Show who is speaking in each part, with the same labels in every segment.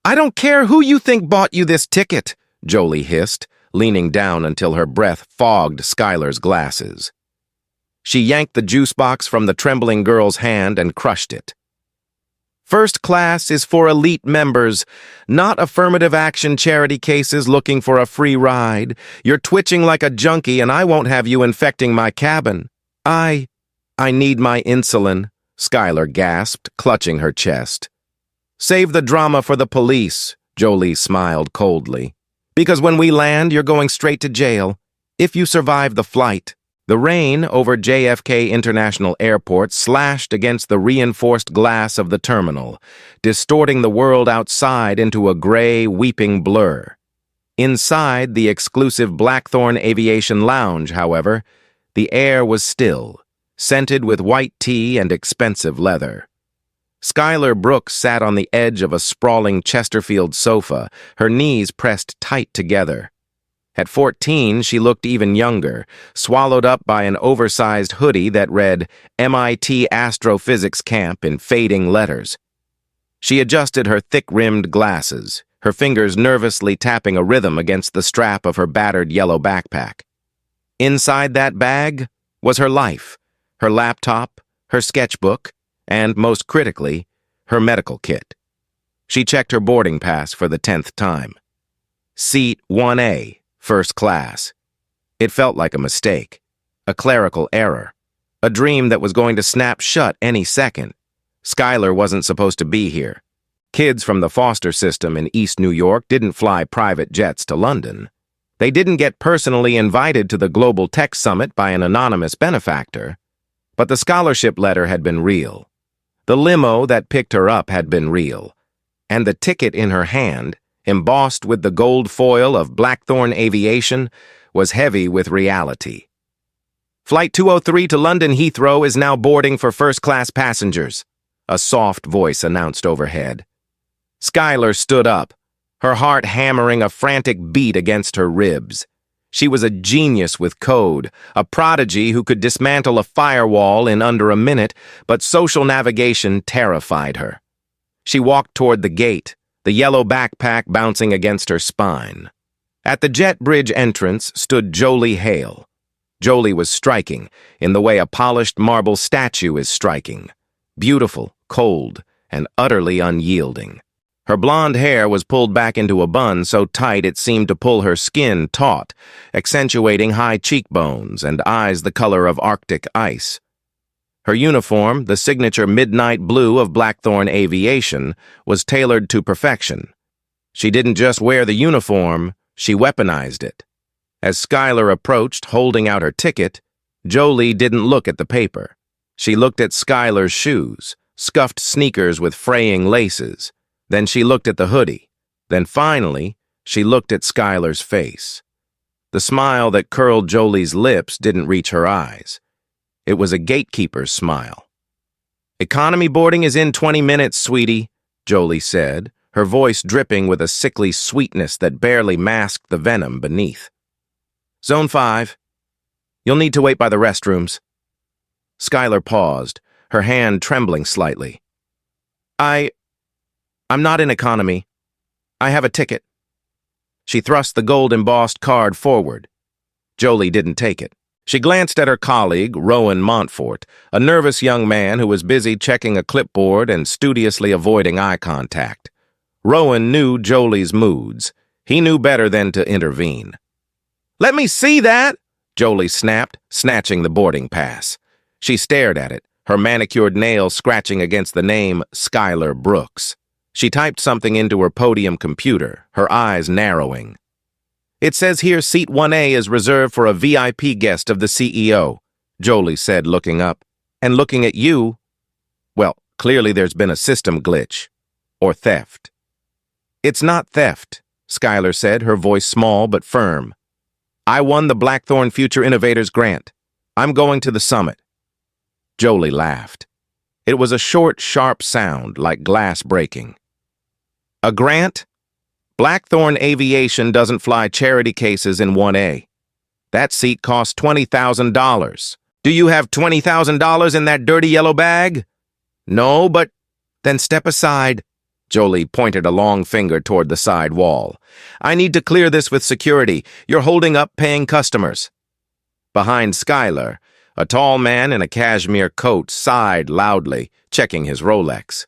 Speaker 1: I don't care who you think bought you this ticket, Jolie hissed, leaning down until her breath fogged Skylar's glasses. She yanked the juice box from the trembling girl's hand and crushed it. First class is for elite members, not affirmative action charity cases looking for a free ride. You're twitching like a junkie and I won't have you infecting my cabin. I need my insulin, Skylar gasped, clutching her chest. Save the drama for the police, Jolie smiled coldly. Because when we land, you're going straight to jail, if you survive the flight. The rain over JFK International Airport slashed against the reinforced glass of the terminal, distorting the world outside into a gray, weeping blur. Inside the exclusive Blackthorn Aviation Lounge, however, the air was still, scented with white tea and expensive leather. Skylar Brooks sat on the edge of a sprawling Chesterfield sofa, her knees pressed tight together. At 14, she looked even younger, swallowed up by an oversized hoodie that read MIT Astrophysics Camp in fading letters. She adjusted her thick-rimmed glasses, her fingers nervously tapping a rhythm against the strap of her battered yellow backpack. Inside that bag was her life, her laptop, her sketchbook, and, most critically, her medical kit. She checked her boarding pass for the 10th time. Seat 1A, first class. It felt like a mistake, a clerical error, a dream that was going to snap shut any second. Skylar wasn't supposed to be here. Kids from the foster system in East New York didn't fly private jets to London. They didn't get personally invited to the Global Tech Summit by an anonymous benefactor. But the scholarship letter had been real. The limo that picked her up had been real, and the ticket in her hand, embossed with the gold foil of Blackthorn Aviation, was heavy with reality. Flight 203 to London Heathrow is now boarding for first-class passengers, a soft voice announced overhead. Skylar stood up, her heart hammering a frantic beat against her ribs. She was a genius with code, a prodigy who could dismantle a firewall in under a minute, but social navigation terrified her. She walked toward the gate, the yellow backpack bouncing against her spine. At the jet bridge entrance stood Jolie Hale. Jolie was striking, in the way a polished marble statue is striking. Beautiful, cold, and utterly unyielding. Her blonde hair was pulled back into a bun so tight it seemed to pull her skin taut, accentuating high cheekbones and eyes the color of Arctic ice. Her uniform, the signature midnight blue of Blackthorn Aviation, was tailored to perfection. She didn't just wear the uniform, she weaponized it. As Skylar approached, holding out her ticket, Jolie didn't look at the paper. She looked at Skylar's shoes, scuffed sneakers with fraying laces. Then she looked at the hoodie. Then finally, she looked at Skylar's face. The smile that curled Jolie's lips didn't reach her eyes. It was a gatekeeper's smile. "Economy boarding is in 20 minutes, sweetie," Jolie said, her voice dripping with a sickly sweetness that barely masked the venom beneath. "Zone 5. You'll need to wait by the restrooms." Skylar paused, her hand trembling slightly. I'm not in economy. I have a ticket." She thrust the gold-embossed card forward. Jolie didn't take it. She glanced at her colleague, Rowan Montfort, a nervous young man who was busy checking a clipboard and studiously avoiding eye contact. Rowan knew Jolie's moods. He knew better than to intervene. "Let me see that!" Jolie snapped, snatching the boarding pass. She stared at it, her manicured nails scratching against the name Skylar Brooks. She typed something into her podium computer, her eyes narrowing. "It says here seat 1A is reserved for a VIP guest of the CEO, Jolie said, looking up. "And looking at you, well, clearly there's been a system glitch. Or theft." "It's not theft," Skylar said, her voice small but firm. "I won the Blackthorn Future Innovators Grant. I'm going to the summit." Jolie laughed. It was a short, sharp sound, like glass breaking. "A grant? Blackthorn Aviation doesn't fly charity cases in 1A. That seat costs $20,000. Do you have $20,000 in that dirty yellow bag?" "No, but—" "Then step aside," Jolie pointed a long finger toward the side wall. "I need to clear this with security. You're holding up paying customers." Behind Skylar, a tall man in a cashmere coat sighed loudly, checking his Rolex.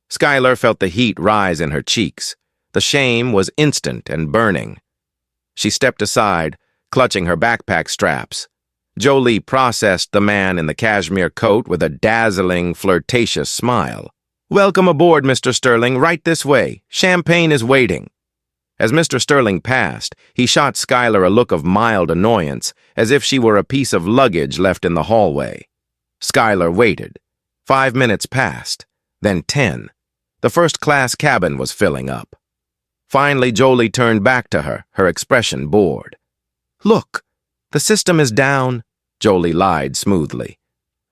Speaker 1: Skylar felt the heat rise in her cheeks. The shame was instant and burning. She stepped aside, clutching her backpack straps. Jolie processed the man in the cashmere coat with a dazzling, flirtatious smile. "Welcome aboard, Mr. Sterling. Right this way. Champagne is waiting." As Mr. Sterling passed, he shot Skylar a look of mild annoyance, as if she were a piece of luggage left in the hallway. Skylar waited. 5 minutes passed, then 10. The first-class cabin was filling up. Finally, Jolie turned back to her, her expression bored. "Look, the system is down," Jolie lied smoothly.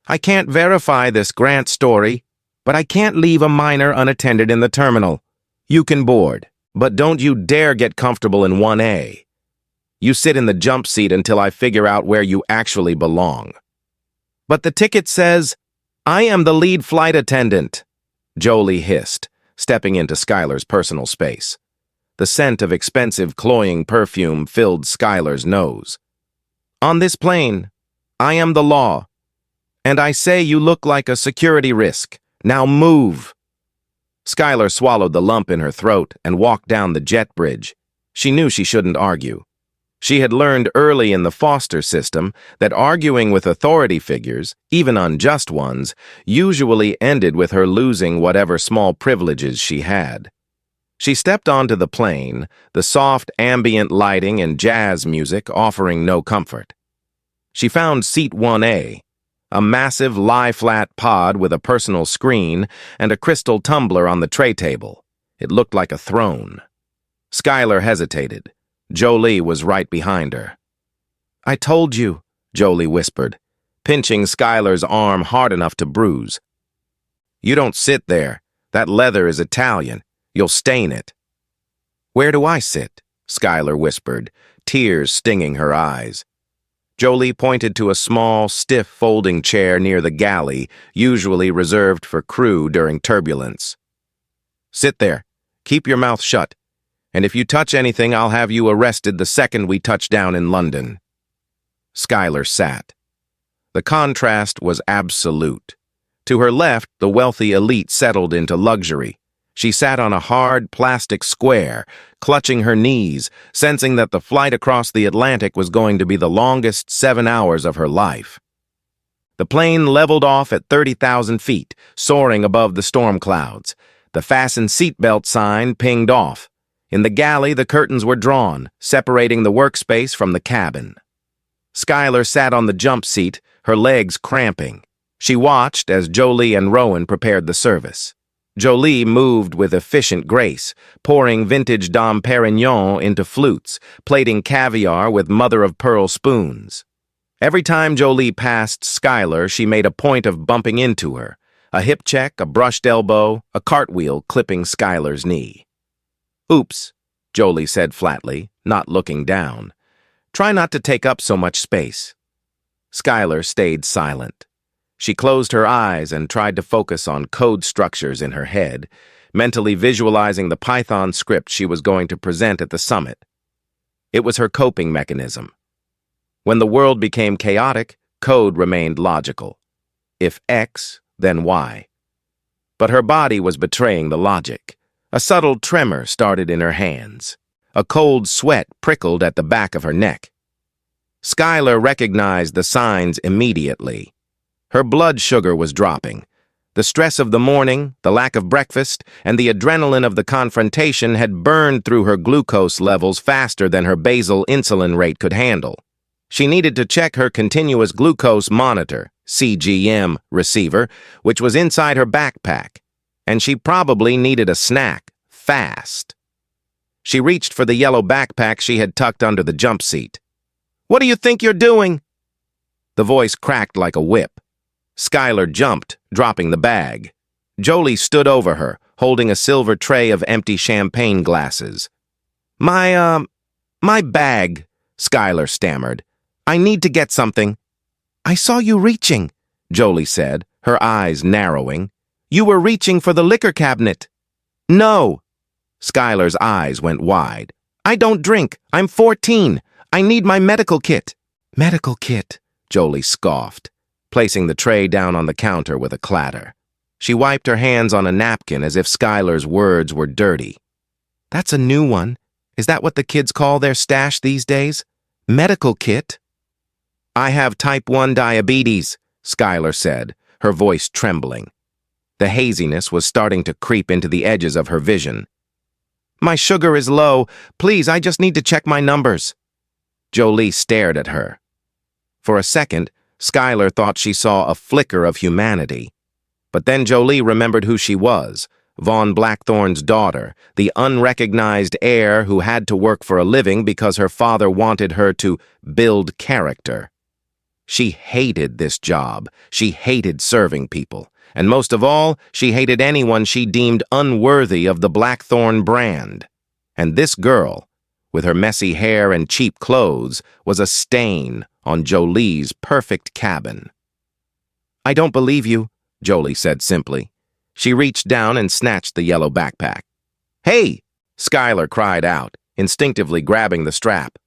Speaker 1: "I can't verify this Grant story, but I can't leave a minor unattended in the terminal. You can board, but don't you dare get comfortable in 1A. You sit in the jump seat until I figure out where you actually belong." "But the ticket says, I am the lead flight attendant," Jolie hissed, stepping into Skylar's personal space. The scent of expensive, cloying perfume filled Skylar's nose. "On this plane, I am the law. And I say you look like a security risk. Now move." Skylar swallowed the lump in her throat and walked down the jet bridge. She knew she shouldn't argue. She had learned early in the foster system that arguing with authority figures, even unjust ones, usually ended with her losing whatever small privileges she had. She stepped onto the plane, the soft ambient lighting and jazz music offering no comfort. She found seat 1A, a massive lie-flat pod with a personal screen and a crystal tumbler on the tray table. It looked like a throne. Skylar hesitated. Jolie was right behind her. "I told you," Jolie whispered, pinching Skylar's arm hard enough to bruise. "You don't sit there. That leather is Italian. You'll stain it." "Where do I sit?" Skylar whispered, tears stinging her eyes. Jolie pointed to a small, stiff folding chair near the galley, usually reserved for crew during turbulence. "Sit there. Keep your mouth shut. And if you touch anything, I'll have you arrested the second we touch down in London." Skylar sat. The contrast was absolute. To her left, the wealthy elite settled into luxury. She sat on a hard plastic square, clutching her knees, sensing that the flight across the Atlantic was going to be the longest 7 hours of her life. The plane leveled off at 30,000 feet, soaring above the storm clouds. The fasten seatbelt sign pinged off. In the galley, the curtains were drawn, separating the workspace from the cabin. Skylar sat on the jump seat, her legs cramping. She watched as Jolie and Rowan prepared the service. Jolie moved with efficient grace, pouring vintage Dom Perignon into flutes, plating caviar with mother-of-pearl spoons. Every time Jolie passed Skylar, she made a point of bumping into her. A hip check, a brushed elbow, a cartwheel clipping Skylar's knee. "Oops," Jolie said flatly, not looking down. "Try not to take up so much space." Skylar stayed silent. She closed her eyes and tried to focus on code structures in her head, mentally visualizing the Python script she was going to present at the summit. It was her coping mechanism. When the world became chaotic, code remained logical. If X, then Y. But her body was betraying the logic. A subtle tremor started in her hands. A cold sweat prickled at the back of her neck. Skylar recognized the signs immediately. Her blood sugar was dropping. The stress of the morning, the lack of breakfast, and the adrenaline of the confrontation had burned through her glucose levels faster than her basal insulin rate could handle. She needed to check her continuous glucose monitor, CGM, receiver, which was inside her backpack, and she probably needed a snack, fast. She reached for the yellow backpack she had tucked under the jump seat. "What do you think you're doing?" The voice cracked like a whip. Skylar jumped, dropping the bag. Jolie stood over her, holding a silver tray of empty champagne glasses. My bag," Skylar stammered. "I need to get something." "I saw you reaching," Jolie said, her eyes narrowing. "You were reaching for the liquor cabinet." No! Skylar's eyes went wide. I don't drink. I'm 14. I need my medical kit. Medical kit, Jolie scoffed, placing the tray down on the counter with a clatter. She wiped her hands on a napkin as if Skylar's words were dirty. That's a new one. Is that what the kids call their stash these days? Medical kit? I have type 1 diabetes, Skylar said, her voice trembling. The haziness was starting to creep into the edges of her vision. My sugar is low. Please, I just need to check my numbers. Jolie stared at her. For a second, Skylar thought she saw a flicker of humanity. But then Jolie remembered who she was, Vaughn Blackthorne's daughter, the unrecognized heir who had to work for a living because her father wanted her to build character. She hated this job. She hated serving people. And most of all, she hated anyone she deemed unworthy of the Blackthorne brand. And this girl, with her messy hair and cheap clothes, was a stain on Jolie's perfect cabin. I don't believe you, Jolie said simply. She reached down and snatched the yellow backpack. Hey! Skylar cried out, instinctively grabbing the strap.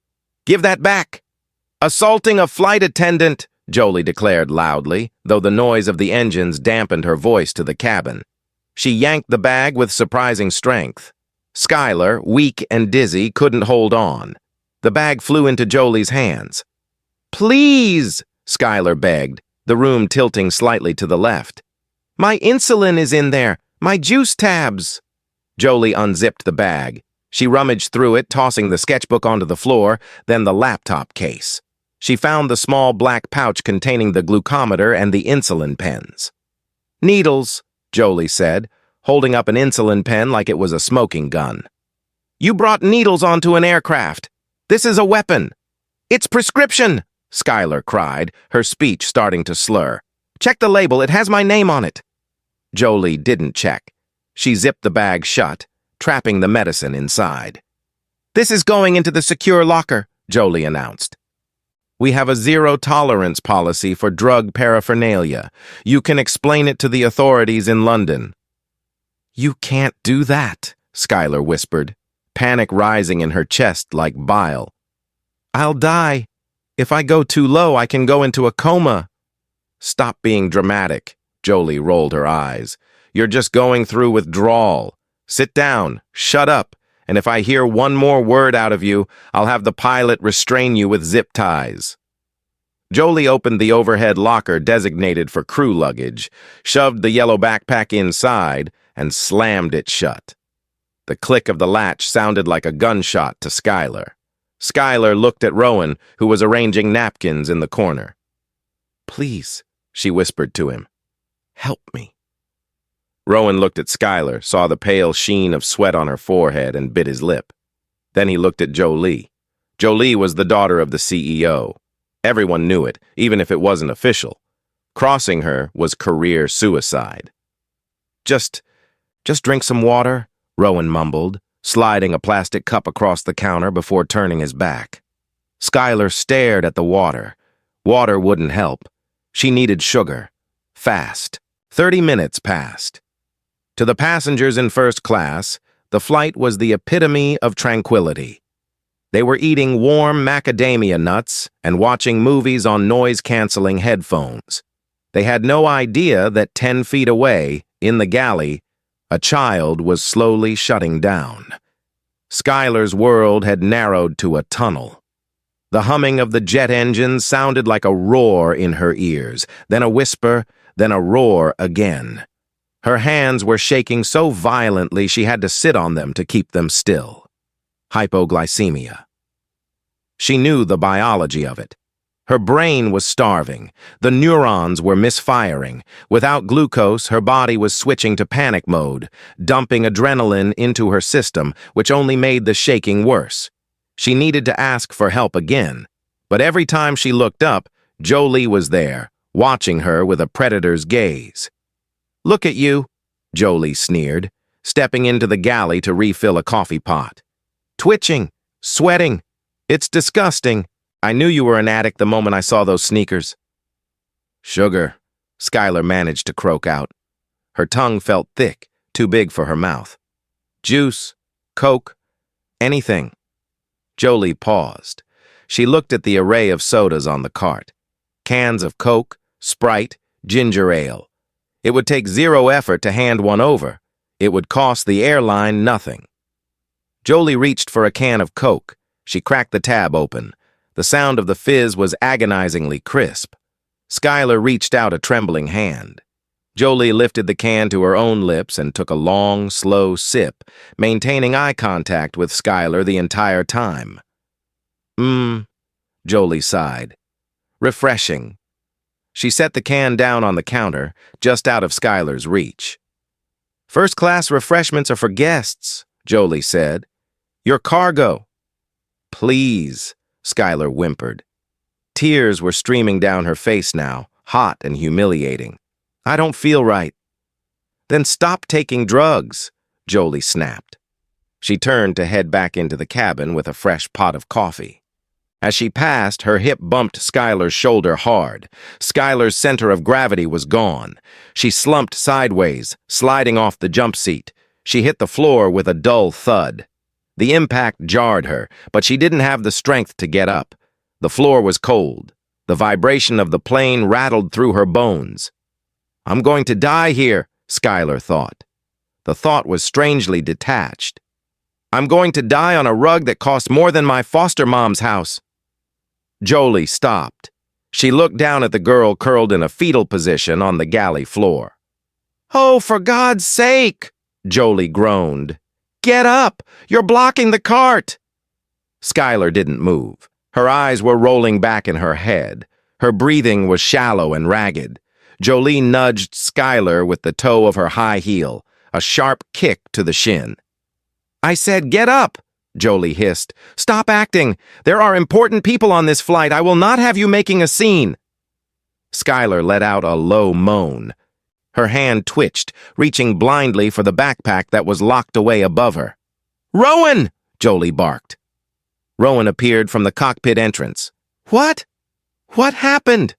Speaker 1: Give that back! Assaulting a flight attendant! Jolie declared loudly, though the noise of the engines dampened her voice to the cabin. She yanked the bag with surprising strength. Skylar, weak and dizzy, couldn't hold on. The bag flew into Jolie's hands. Please, Skylar begged, the room tilting slightly to the left. My insulin is in there, my juice tabs. Jolie unzipped the bag. She rummaged through it, tossing the sketchbook onto the floor, then the laptop case. She found the small black pouch containing the glucometer and the insulin pens. Needles, Jolie said, holding up an insulin pen like it was a smoking gun. You brought needles onto an aircraft. This is a weapon. It's prescription, Skylar cried, her speech starting to slur. Check the label, it has my name on it. Jolie didn't check. She zipped the bag shut, trapping the medicine inside. This is going into the secure locker, Jolie announced. We have a zero-tolerance policy for drug paraphernalia. You can explain it to the authorities in London. You can't do that, Skylar whispered, panic rising in her chest like bile. I'll die. If I go too low, I can go into a coma. Stop being dramatic, Jolie rolled her eyes. You're just going through withdrawal. Sit down, shut up, and if I hear one more word out of you, I'll have the pilot restrain you with zip ties. Jolie opened the overhead locker designated for crew luggage, shoved the yellow backpack inside, and slammed it shut. The click of the latch sounded like a gunshot to Skylar. Skylar looked at Rowan, who was arranging napkins in the corner. Please, she whispered to him. Help me. Rowan looked at Skylar, saw the pale sheen of sweat on her forehead, and bit his lip. Then he looked at Jolie. Jolie was the daughter of the CEO. Everyone knew it, even if it wasn't official. Crossing her was career suicide. Just drink some water, Rowan mumbled, sliding a plastic cup across the counter before turning his back. Skylar stared at the water. Water wouldn't help. She needed sugar. Fast. 30 minutes passed. To the passengers in first class, the flight was the epitome of tranquility. They were eating warm macadamia nuts and watching movies on noise-canceling headphones. They had no idea that 10 feet away, in the galley, a child was slowly shutting down. Skylar's world had narrowed to a tunnel. The humming of the jet engines sounded like a roar in her ears, then a whisper, then a roar again. Her hands were shaking so violently she had to sit on them to keep them still. Hypoglycemia. She knew the biology of it. Her brain was starving. The neurons were misfiring. Without glucose, her body was switching to panic mode, dumping adrenaline into her system, which only made the shaking worse. She needed to ask for help again. But every time she looked up, Jolie was there, watching her with a predator's gaze. Look at you, Jolie sneered, stepping into the galley to refill a coffee pot. Twitching, sweating. It's disgusting. I knew you were an addict the moment I saw those sneakers. Sugar, Skylar managed to croak out. Her tongue felt thick, too big for her mouth. Juice, Coke, anything. Jolie paused. She looked at the array of sodas on the cart. Cans of Coke, Sprite, ginger ale. It would take zero effort to hand one over. It would cost the airline nothing. Jolie reached for a can of Coke. She cracked the tab open. The sound of the fizz was agonizingly crisp. Skylar reached out a trembling hand. Jolie lifted the can to her own lips and took a long, slow sip, maintaining eye contact with Skylar the entire time. Jolie sighed. Refreshing. She set the can down on the counter, just out of Skylar's reach. First-class refreshments are for guests, Jolie said. Your cargo. Please, Skylar whimpered. Tears were streaming down her face now, hot and humiliating. I don't feel right. Then stop taking drugs, Jolie snapped. She turned to head back into the cabin with a fresh pot of coffee. As she passed, her hip bumped Skylar's shoulder hard. Skylar's center of gravity was gone. She slumped sideways, sliding off the jump seat. She hit the floor with a dull thud. The impact jarred her, but she didn't have the strength to get up. The floor was cold. The vibration of the plane rattled through her bones. I'm going to die here, Skylar thought. The thought was strangely detached. I'm going to die on a rug that cost more than my foster mom's house. Jolie stopped. She looked down at the girl curled in a fetal position on the galley floor. Oh, for God's sake, Jolie groaned. Get up! You're blocking the cart! Skylar didn't move. Her eyes were rolling back in her head. Her breathing was shallow and ragged. Jolie nudged Skylar with the toe of her high heel, a sharp kick to the shin. I said, get up, Jolie hissed. Stop acting. There are important people on this flight. I will not have you making a scene. Skylar let out a low moan. Her hand twitched, reaching blindly for the backpack that was locked away above her. Rowan! Jolie barked. Rowan appeared from the cockpit entrance. What? What happened?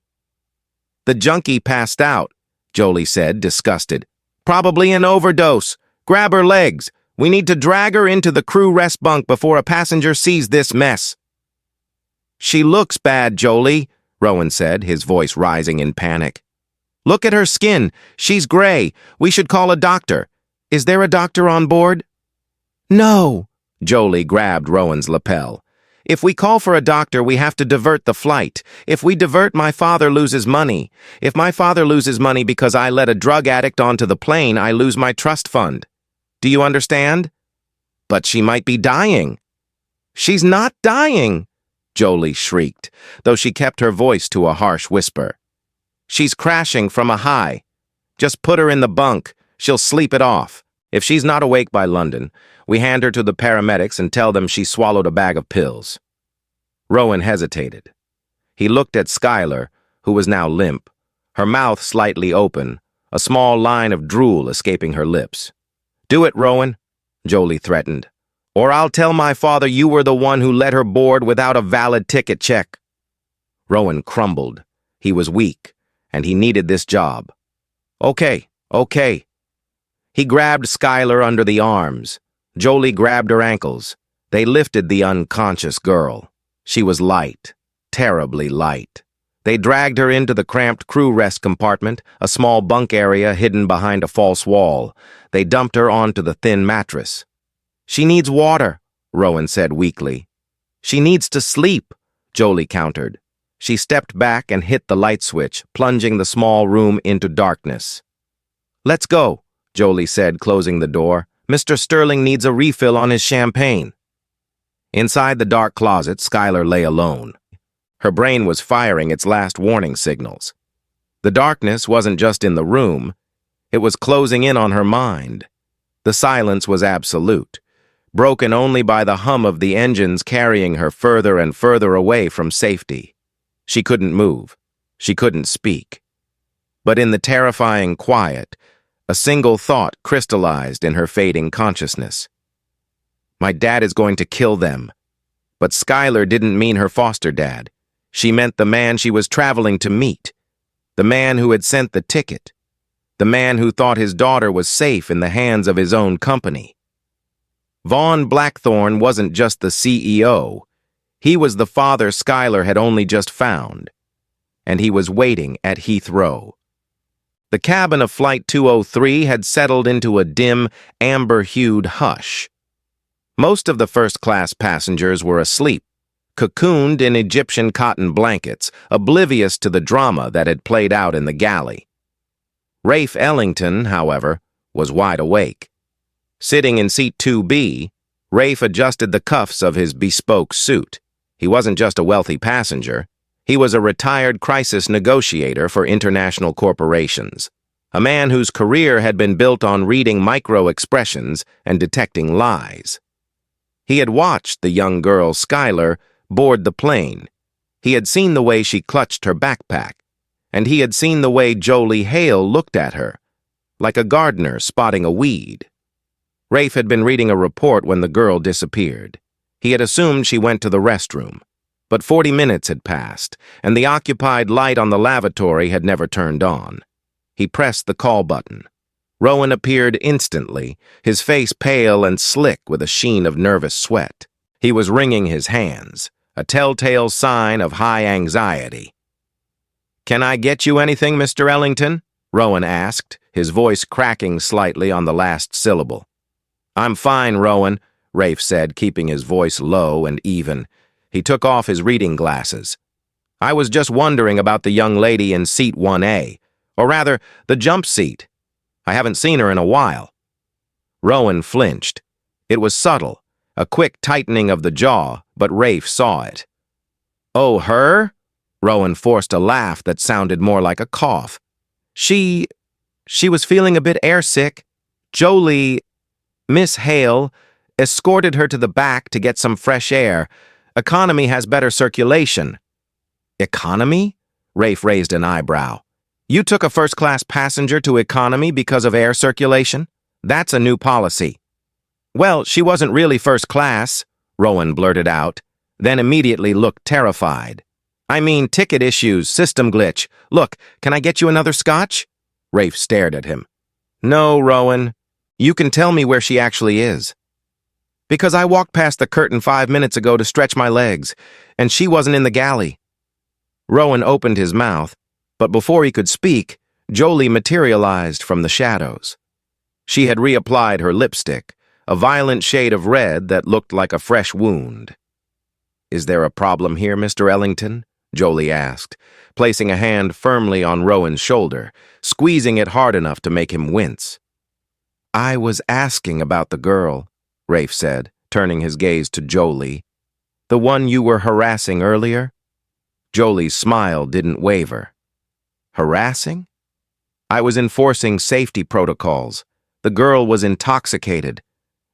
Speaker 1: The junkie passed out, Jolie said, disgusted. Probably an overdose. Grab her legs. We need to drag her into the crew rest bunk before a passenger sees this mess. She looks bad, Jolie, Rowan said, his voice rising in panic. Look at her skin. She's gray. We should call a doctor. Is there a doctor on board? No, Jolie grabbed Rowan's lapel. If we call for a doctor, we have to divert the flight. If we divert, my father loses money. If my father loses money because I let a drug addict onto the plane, I lose my trust fund. Do you understand? But she might be dying. She's not dying, Jolie shrieked, though she kept her voice to a harsh whisper. She's crashing from a high. Just put her in the bunk. She'll sleep it off. If she's not awake by London, we hand her to the paramedics and tell them she swallowed a bag of pills. Rowan hesitated. He looked at Skylar, who was now limp, her mouth slightly open, a small line of drool escaping her lips. Do it, Rowan, Jolie threatened, or I'll tell my father you were the one who let her board without a valid ticket check. Rowan crumbled. He was weak, and he needed this job. Okay. He grabbed Skylar under the arms. Jolie grabbed her ankles. They lifted the unconscious girl. She was light, terribly light. They dragged her into the cramped crew rest compartment, a small bunk area hidden behind a false wall. They dumped her onto the thin mattress. She needs water, Rowan said weakly. She needs to sleep, Jolie countered. She stepped back and hit the light switch, plunging the small room into darkness. Let's go, Jolie said, closing the door. Mr. Sterling needs a refill on his champagne. Inside the dark closet, Skylar lay alone. Her brain was firing its last warning signals. The darkness wasn't just in the room. It was closing in on her mind. The silence was absolute, broken only by the hum of the engines carrying her further and further away from safety. She couldn't move. She couldn't speak. But in the terrifying quiet, a single thought crystallized in her fading consciousness. My dad is going to kill them. But Skylar didn't mean her foster dad. She meant the man she was traveling to meet. The man who had sent the ticket. The man who thought his daughter was safe in the hands of his own company. Vaughn Blackthorne wasn't just the CEO. He was the father Schuyler had only just found. And he was waiting at Heathrow. The cabin of Flight 203 had settled into a dim, amber-hued hush. Most of the first-class passengers were asleep, cocooned in Egyptian cotton blankets, oblivious to the drama that had played out in the galley. Rafe Ellington, however, was wide awake. Sitting in seat 2B, Rafe adjusted the cuffs of his bespoke suit. He wasn't just a wealthy passenger. He was a retired crisis negotiator for international corporations, a man whose career had been built on reading micro-expressions and detecting lies. He had watched the young girl, Schuyler, board the plane. He had seen the way she clutched her backpack, and he had seen the way Jolie Hale looked at her, like a gardener spotting a weed. Rafe had been reading a report when the girl disappeared. He had assumed she went to the restroom, but 40 minutes had passed, and the occupied light on the lavatory had never turned on. He pressed the call button. Rowan appeared instantly, his face pale and slick with a sheen of nervous sweat. He was wringing his hands, a telltale sign of high anxiety. "Can I get you anything, Mr. Ellington?" Rowan asked, his voice cracking slightly on the last syllable. "I'm fine, Rowan," Rafe said, keeping his voice low and even. He took off his reading glasses. "I was just wondering about the young lady in seat 1A, or rather, the jump seat. I haven't seen her in a while." Rowan flinched. It was subtle, a quick tightening of the jaw, but Rafe saw it. "Oh, her?" Rowan forced a laugh that sounded more like a cough. She was feeling a bit airsick. Jolie, Miss Hale, escorted her to the back to get some fresh air. Economy has better circulation." "Economy?" Rafe raised an eyebrow. "You took a first-class passenger to economy because of air circulation? That's a new policy." "Well, she wasn't really first class," Rowan blurted out, then immediately looked terrified. "I mean, ticket issues, system glitch. Look, can I get you another scotch?" Rafe stared at him. "No, Rowan. You can tell me where she actually is." "Because I walked past the curtain 5 minutes ago to stretch my legs, and she wasn't in the galley." Rowan opened his mouth, but before he could speak, Jolie materialized from the shadows. She had reapplied her lipstick, a violent shade of red that looked like a fresh wound. "Is there a problem here, Mr. Ellington?" Jolie asked, placing a hand firmly on Rowan's shoulder, squeezing it hard enough to make him wince. "I was asking about the girl," Rafe said, turning his gaze to Jolie. "The one you were harassing earlier?" Jolie's smile didn't waver. "Harassing? I was enforcing safety protocols. The girl was intoxicated.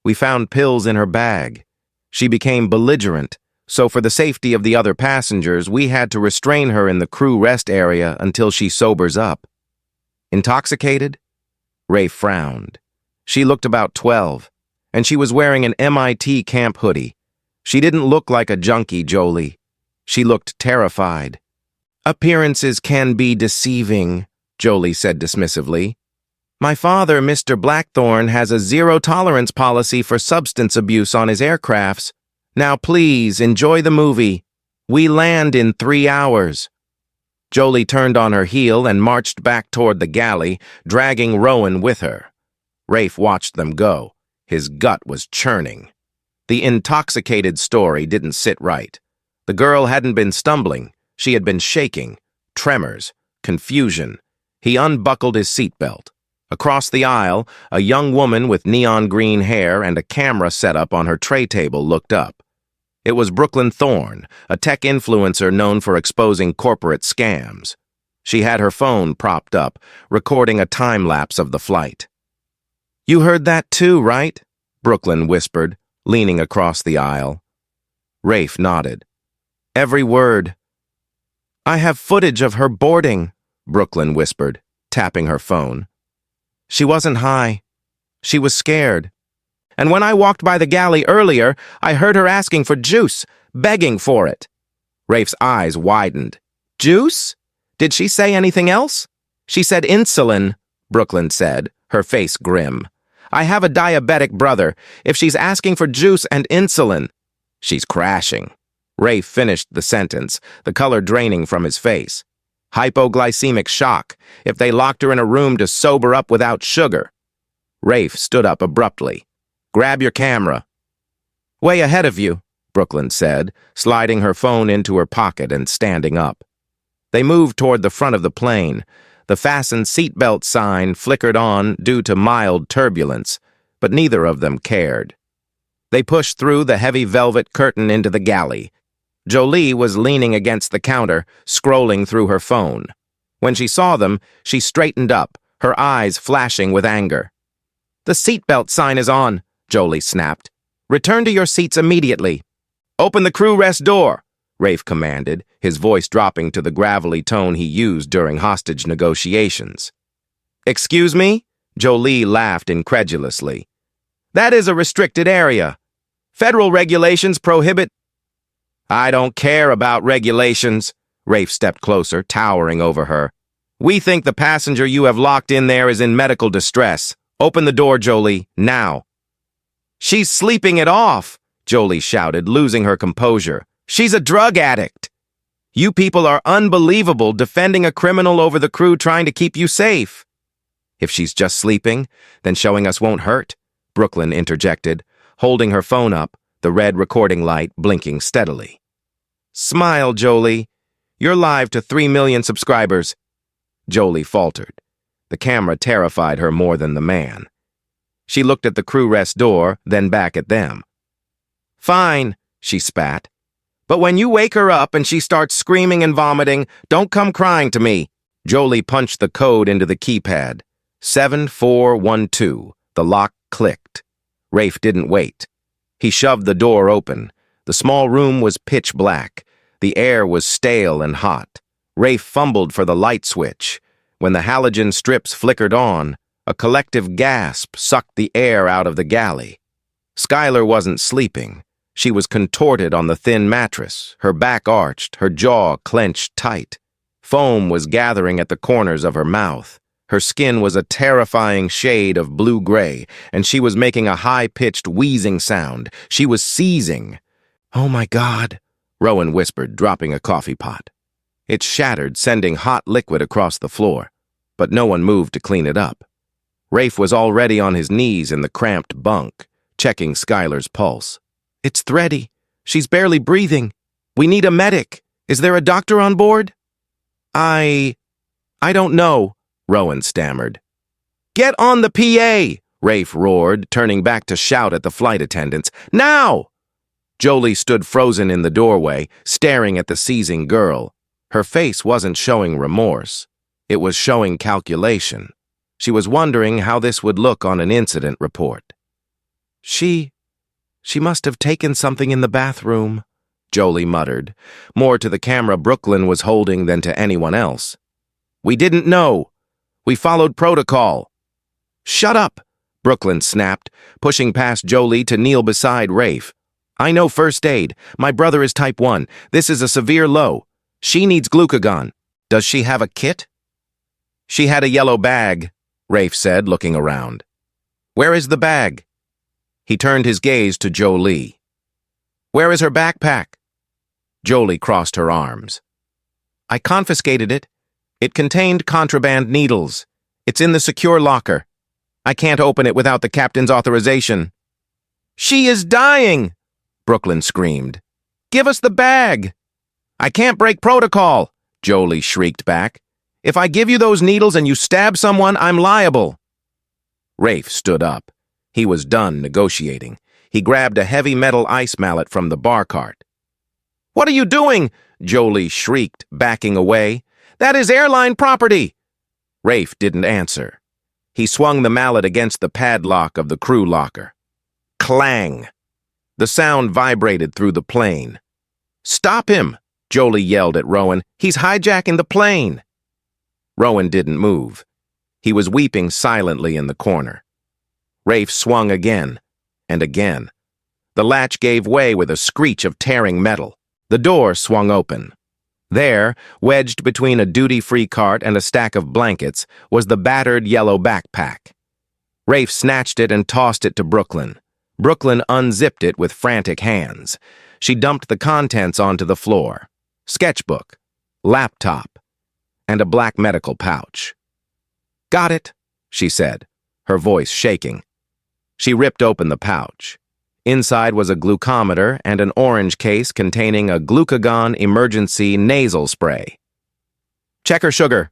Speaker 1: We found pills in her bag. She became belligerent, so for the safety of the other passengers, we had to restrain her in the crew rest area until she sobers up." "Intoxicated?" Rafe frowned. She looked about 12, and she was wearing an MIT camp hoodie. She didn't look like a junkie, Jolie. She looked terrified. "Appearances can be deceiving," Jolie said dismissively. "My father, Mr. Blackthorne, has a zero-tolerance policy for substance abuse on his aircrafts. Now please, enjoy the movie. We land in 3 hours." Jolie turned on her heel and marched back toward the galley, dragging Rowan with her. Rafe watched them go. His gut was churning. The intoxicated story didn't sit right. The girl hadn't been stumbling. She had been shaking. Tremors. Confusion. He unbuckled his seatbelt. Across the aisle, a young woman with neon green hair and a camera set up on her tray table looked up. It was Brooklyn Thorne, a tech influencer known for exposing corporate scams. She had her phone propped up, recording a time-lapse of the flight. "You heard that too, right?" Brooklyn whispered, leaning across the aisle. Rafe nodded. "Every word." "I have footage of her boarding," Brooklyn whispered, tapping her phone. "She wasn't high. She was scared. And when I walked by the galley earlier, I heard her asking for juice, begging for it." Rafe's eyes widened. "Juice? Did she say anything else?" "She said insulin," Brooklyn said, her face grim. I have a diabetic brother. If she's asking for juice and insulin, she's crashing. Rafe finished the sentence, the color draining from his face. Hypoglycemic shock, if they locked her in a room to sober up without sugar. Rafe stood up abruptly. Grab your camera. Way ahead of you, Brooklyn said, sliding her phone into her pocket and standing up. They moved toward the front of the plane. The fasten seatbelt sign flickered on due to mild turbulence, but neither of them cared. They pushed through the heavy velvet curtain into the galley. Jolie was leaning against the counter, scrolling through her phone. When she saw them, she straightened up, her eyes flashing with anger. The seatbelt sign is on, Jolie snapped. Return to your seats immediately. Open the crew rest door, Rafe commanded, his voice dropping to the gravelly tone he used during hostage negotiations. Excuse me? Jolie laughed incredulously. That is a restricted area. Federal regulations prohibit... I don't care about regulations. Rafe stepped closer, towering over her. We think the passenger you have locked in there is in medical distress. Open the door, Jolie, now. She's sleeping it off, Jolie shouted, losing her composure. She's a drug addict. You people are unbelievable, defending a criminal over the crew trying to keep you safe. If she's just sleeping, then showing us won't hurt, Brooklyn interjected, holding her phone up, the red recording light blinking steadily. Smile, Jolie. You're live to 3 million subscribers. Jolie faltered. The camera terrified her more than the man. She looked at the crew rest door, then back at them. Fine, she spat. But when you wake her up and she starts screaming and vomiting, don't come crying to me. Jolie punched the code into the keypad. 7412. The lock clicked. Rafe didn't wait. He shoved the door open. The small room was pitch black. The air was stale and hot. Rafe fumbled for the light switch. When the halogen strips flickered on, a collective gasp sucked the air out of the galley. Skylar wasn't sleeping. She was contorted on the thin mattress, her back arched, her jaw clenched tight. Foam was gathering at the corners of her mouth. Her skin was a terrifying shade of blue-gray, and she was making a high-pitched wheezing sound. She was seizing. Oh, my God, Rowan whispered, dropping a coffee pot. It shattered, sending hot liquid across the floor, but no one moved to clean it up. Rafe was already on his knees in the cramped bunk, checking Skylar's pulse. It's thready. She's barely breathing. We need a medic. Is there a doctor on board? I don't know, Rowan stammered. Get on the PA, Rafe roared, turning back to shout at the flight attendants. Now! Jolie stood frozen in the doorway, staring at the seizing girl. Her face wasn't showing remorse. It was showing calculation. She was wondering how this would look on an incident report. She must have taken something in the bathroom, Jolie muttered, more to the camera Brooklyn was holding than to anyone else. We didn't know. We followed protocol. Shut up, Brooklyn snapped, pushing past Jolie to kneel beside Rafe. I know first aid. My brother is type 1. This is a severe low. She needs glucagon. Does she have a kit? She had a yellow bag, Rafe said, looking around. Where is the bag? He turned his gaze to Jolie. Where is her backpack? Jolie crossed her arms. I confiscated it. It contained contraband needles. It's in the secure locker. I can't open it without the captain's authorization. She is dying, Brooklyn screamed. Give us the bag. I can't break protocol, Jolie shrieked back. If I give you those needles and you stab someone, I'm liable. Rafe stood up. He was done negotiating. He grabbed a heavy metal ice mallet from the bar cart. What are you doing? Jolie shrieked, backing away. That is airline property. Rafe didn't answer. He swung the mallet against the padlock of the crew locker. Clang! The sound vibrated through the plane. Stop him! Jolie yelled at Rowan. He's hijacking the plane. Rowan didn't move. He was weeping silently in the corner. Rafe swung again, and again. The latch gave way with a screech of tearing metal. The door swung open. There, wedged between a duty-free cart and a stack of blankets, was the battered yellow backpack. Rafe snatched it and tossed it to Brooklyn. Brooklyn unzipped it with frantic hands. She dumped the contents onto the floor. Sketchbook, laptop, and a black medical pouch. "Got it," she said, her voice shaking. She ripped open the pouch. Inside was a glucometer and an orange case containing a glucagon emergency nasal spray. "Check her sugar,"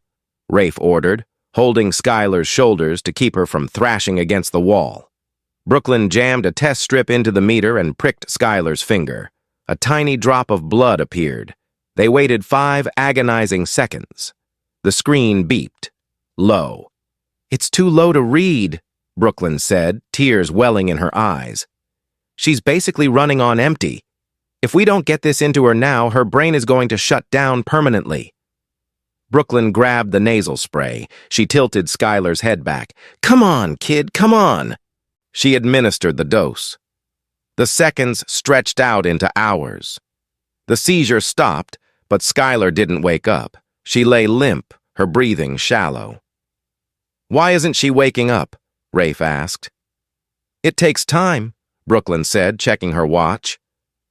Speaker 1: Rafe ordered, holding Skylar's shoulders to keep her from thrashing against the wall. Brooklyn jammed a test strip into the meter and pricked Skylar's finger. A tiny drop of blood appeared. They waited 5 agonizing seconds. The screen beeped. Low. "It's too low to read," Brooklyn said, tears welling in her eyes. "She's basically running on empty. If we don't get this into her now, her brain is going to shut down permanently." Brooklyn grabbed the nasal spray. She tilted Skylar's head back. "Come on, kid, come on." She administered the dose. The seconds stretched out into hours. The seizure stopped, but Skylar didn't wake up. She lay limp, her breathing shallow. "Why isn't she waking up?" Rafe asked. "It takes time," Brooklyn said, checking her watch.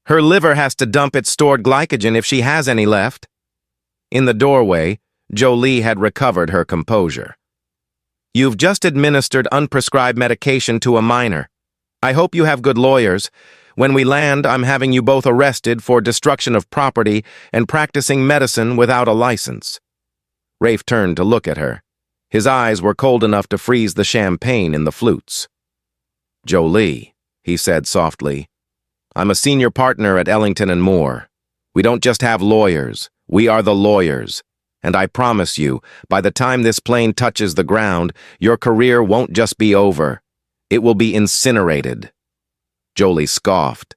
Speaker 1: "Her liver has to dump its stored glycogen if she has any left." In the doorway, Jolie had recovered her composure. "You've just administered unprescribed medication to a minor. I hope you have good lawyers. When we land, I'm having you both arrested for destruction of property and practicing medicine without a license." Rafe turned to look at her. His eyes were cold enough to freeze the champagne in the flutes. "Jolie," he said softly, "I'm a senior partner at Ellington & Moore. We don't just have lawyers, we are the lawyers. And I promise you, by the time this plane touches the ground, your career won't just be over. It will be incinerated." Jolie scoffed,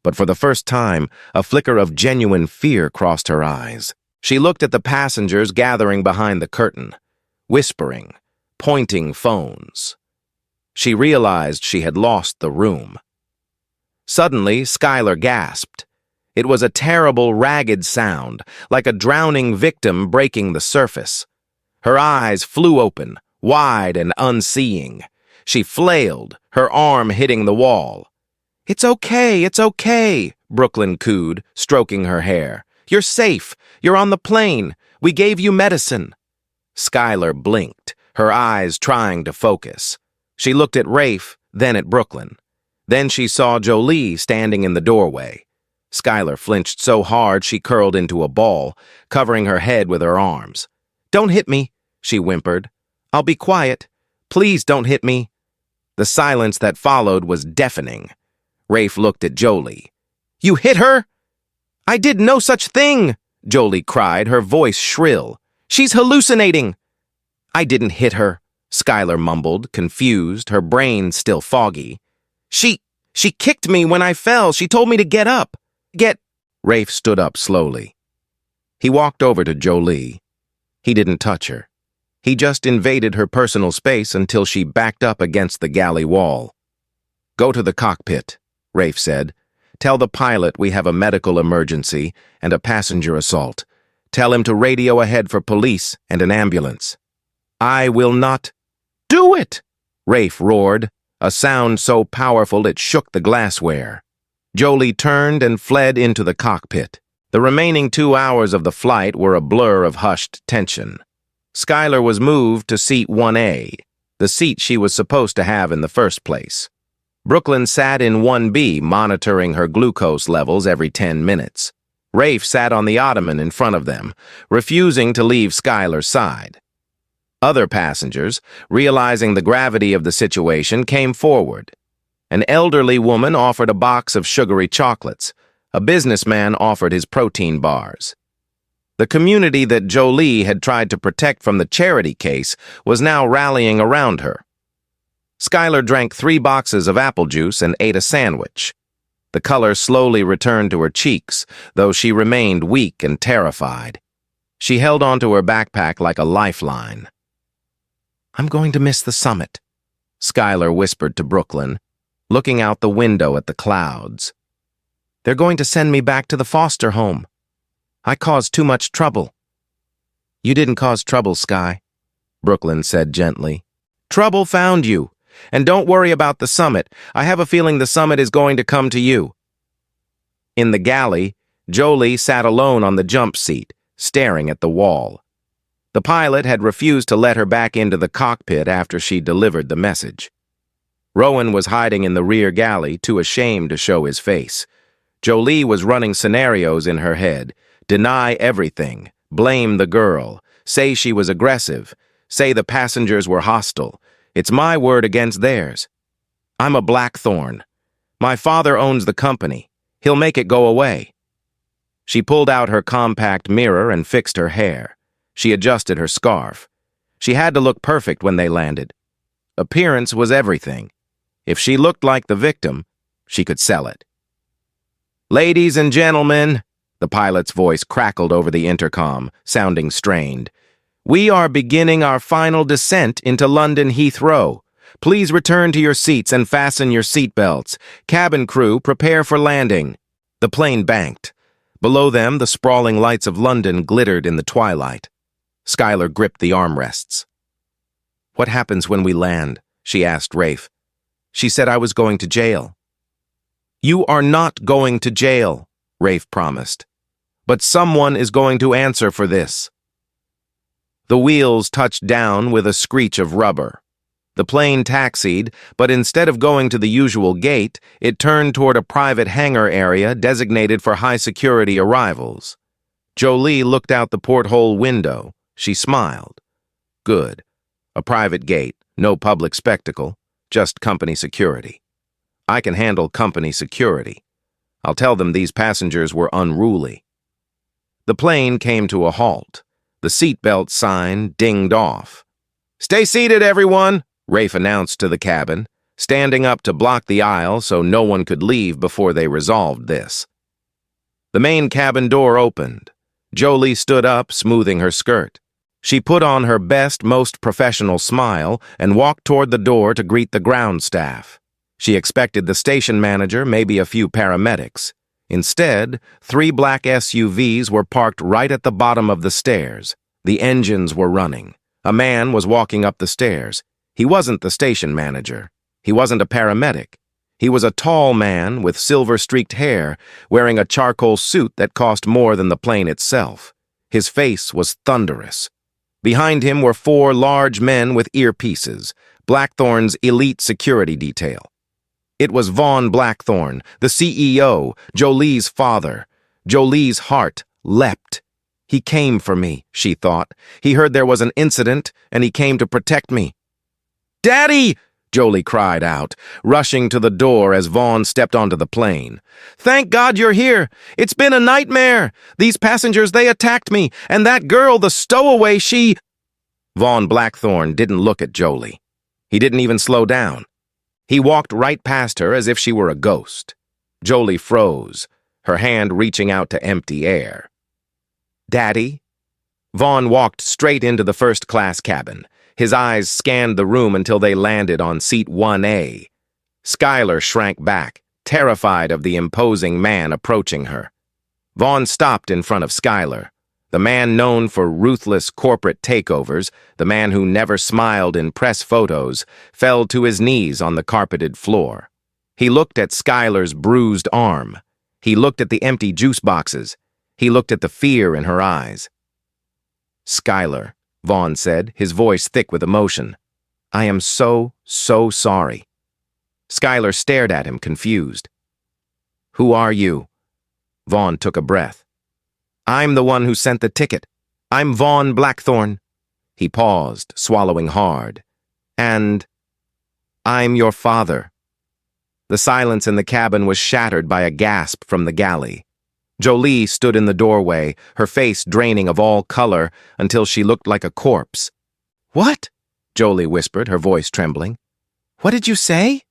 Speaker 1: but for the first time, a flicker of genuine fear crossed her eyes. She looked at the passengers gathering behind the curtain, whispering, pointing phones. She realized she had lost the room. Suddenly, Skylar gasped. It was a terrible, ragged sound, like a drowning victim breaking the surface. Her eyes flew open, wide and unseeing. She flailed, her arm hitting the wall. It's okay, Brooklyn cooed, stroking her hair. "You're safe. You're on the plane. We gave you medicine." Skylar blinked, her eyes trying to focus. She looked at Rafe, then at Brooklyn. Then she saw Jolie standing in the doorway. Skylar flinched so hard she curled into a ball, covering her head with her arms. "Don't hit me," she whimpered. "I'll be quiet. Please don't hit me." The silence that followed was deafening. Rafe looked at Jolie. "You hit her?" "I did no such thing," Jolie cried, her voice shrill. "She's hallucinating." "I didn't hit her," Skylar mumbled, confused, her brain still foggy. She kicked me when I fell. She told me to get up. Rafe stood up slowly. He walked over to Jolie. He didn't touch her. He just invaded her personal space until she backed up against the galley wall. "Go to the cockpit," Rafe said. "Tell the pilot we have a medical emergency and a passenger assault. Tell him to radio ahead for police and an ambulance." "I will not do it," Rafe roared, a sound so powerful it shook the glassware. Jolie turned and fled into the cockpit. The remaining 2 hours of the flight were a blur of hushed tension. Skylar was moved to seat 1A, the seat she was supposed to have in the first place. Brooklyn sat in 1B, monitoring her glucose levels every 10 minutes. Rafe sat on the ottoman in front of them, refusing to leave Skylar's side. Other passengers, realizing the gravity of the situation, came forward. An elderly woman offered a box of sugary chocolates. A businessman offered his protein bars. The community that Jolie had tried to protect from the charity case was now rallying around her. Skylar drank 3 boxes of apple juice and ate a sandwich. The color slowly returned to her cheeks, though she remained weak and terrified. She held onto her backpack like a lifeline. "I'm going to miss the summit," Skylar whispered to Brooklyn, looking out the window at the clouds. "They're going to send me back to the foster home. I caused too much trouble." "You didn't cause trouble, Sky," Brooklyn said gently. "Trouble found you. And don't worry about the summit. I have a feeling the summit is going to come to you." In the galley, Jolie sat alone on the jump seat, staring at the wall. The pilot had refused to let her back into the cockpit after she delivered the message. Rowan was hiding in the rear galley, too ashamed to show his face. Jolie was running scenarios in her head. Deny everything. Blame the girl. Say she was aggressive. Say the passengers were hostile. It's my word against theirs. I'm a Blackthorn. My father owns the company. He'll make it go away. She pulled out her compact mirror and fixed her hair. She adjusted her scarf. She had to look perfect when they landed. Appearance was everything. If she looked like the victim, she could sell it. "Ladies and gentlemen," the pilot's voice crackled over the intercom, sounding strained. "We are beginning our final descent into London Heathrow. Please return to your seats and fasten your seatbelts. Cabin crew, prepare for landing." The plane banked. Below them, the sprawling lights of London glittered in the twilight. Skylar gripped the armrests. "What happens when we land?" she asked Rafe. "She said I was going to jail." "You are not going to jail," Rafe promised. "But someone is going to answer for this." The wheels touched down with a screech of rubber. The plane taxied, but instead of going to the usual gate, it turned toward a private hangar area designated for high-security arrivals. Jolie looked out the porthole window. She smiled. Good. A private gate, no public spectacle, just company security. I can handle company security. I'll tell them these passengers were unruly. The plane came to a halt. The seatbelt sign dinged off. "Stay seated, everyone," Rafe announced to the cabin, standing up to block the aisle so no one could leave before they resolved this. The main cabin door opened. Jolie stood up, smoothing her skirt. She put on her best, most professional smile and walked toward the door to greet the ground staff. She expected the station manager, maybe a few paramedics. Instead, 3 black SUVs were parked right at the bottom of the stairs. The engines were running. A man was walking up the stairs. He wasn't the station manager. He wasn't a paramedic. He was a tall man with silver-streaked hair, wearing a charcoal suit that cost more than the plane itself. His face was thunderous. Behind him were 4 large men with earpieces, Blackthorn's elite security detail. It was Vaughn Blackthorn, the CEO, Jolie's father. Jolie's heart leapt. He came for me, she thought. He heard there was an incident, and he came to protect me. "Daddy!" Jolie cried out, rushing to the door as Vaughn stepped onto the plane. "Thank God you're here. It's been a nightmare. These passengers, they attacked me, and that girl, the stowaway, she—" Vaughn Blackthorn didn't look at Jolie. He didn't even slow down. He walked right past her as if she were a ghost. Jolie froze, her hand reaching out to empty air. "Daddy?" Vaughn walked straight into the first-class cabin. His eyes scanned the room until they landed on seat 1A. Skylar shrank back, terrified of the imposing man approaching her. Vaughn stopped in front of Skylar. The man known for ruthless corporate takeovers, the man who never smiled in press photos, fell to his knees on the carpeted floor. He looked at Skylar's bruised arm. He looked at the empty juice boxes. He looked at the fear in her eyes. "Skylar," Vaughn said, his voice thick with emotion. "I am so sorry." Skylar stared at him, confused. "Who are you?" Vaughn took a breath. "I'm the one who sent the ticket. I'm Vaughn Blackthorn." He paused, swallowing hard. "And I'm your father." The silence in the cabin was shattered by a gasp from the galley. Jolie stood in the doorway, her face draining of all color until she looked like a corpse. "What?" Jolie whispered, her voice trembling. "What did you say?"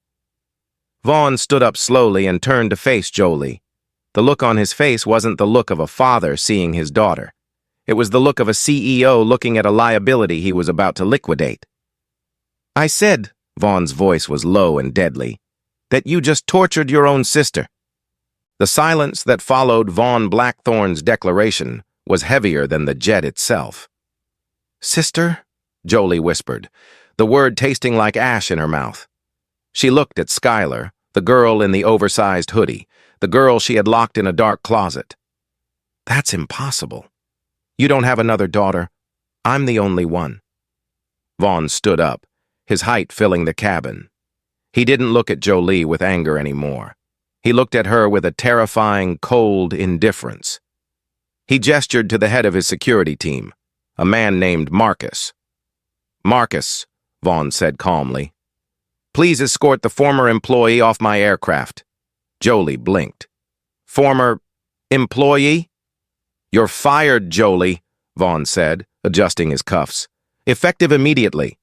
Speaker 1: Vaughn stood up slowly and turned to face Jolie. The look on his face wasn't the look of a father seeing his daughter. It was the look of a CEO looking at a liability he was about to liquidate. "I said," Vaughn's voice was low and deadly, "that you just tortured your own sister." The silence that followed Vaughn Blackthorn's declaration was heavier than the jet itself. "Sister?" Jolie whispered, the word tasting like ash in her mouth. She looked at Skylar, the girl in the oversized hoodie, the girl she had locked in a dark closet. That's impossible. You don't have another daughter. I'm the only one. Vaughn stood up, his height filling the cabin. He didn't look at Jolie with anger anymore. He looked at her with a terrifying, cold indifference. He gestured to the head of his security team, a man named Marcus. "Marcus," Vaughn said calmly, "please escort the former employee off my aircraft." Jolie blinked. "Former employee?" "You're fired, Jolie," Vaughn said, adjusting his cuffs. "Effective immediately.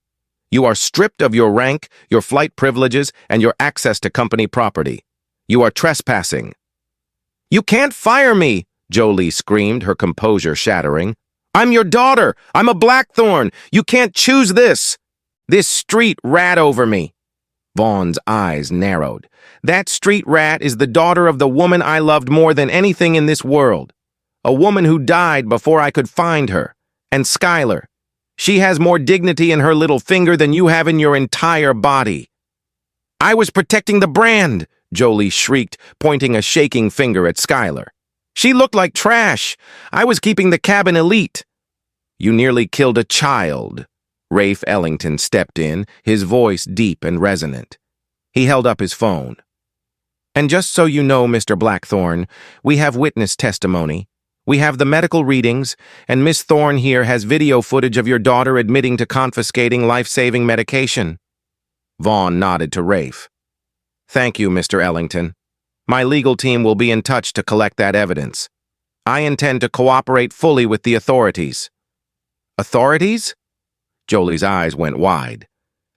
Speaker 1: You are stripped of your rank, your flight privileges, and your access to company property. You are trespassing." "You can't fire me!" Jolie screamed, her composure shattering. "I'm your daughter! I'm a Blackthorn! You can't choose this! This street rat over me!" Vaughn's eyes narrowed. "That street rat is the daughter of the woman I loved more than anything in this world. A woman who died before I could find her. And Skylar. She has more dignity in her little finger than you have in your entire body." "I was protecting the brand," Jolie shrieked, pointing a shaking finger at Skylar. "She looked like trash. I was keeping the cabin elite." "You nearly killed a child." Rafe Ellington stepped in, his voice deep and resonant. He held up his phone. "And just so you know, Mr. Blackthorn, we have witness testimony. We have the medical readings, and Miss Thorne here has video footage of your daughter admitting to confiscating life-saving medication." Vaughn nodded to Rafe. "Thank you, Mr. Ellington. My legal team will be in touch to collect that evidence. I intend to cooperate fully with the authorities." "Authorities?" Jolie's eyes went wide.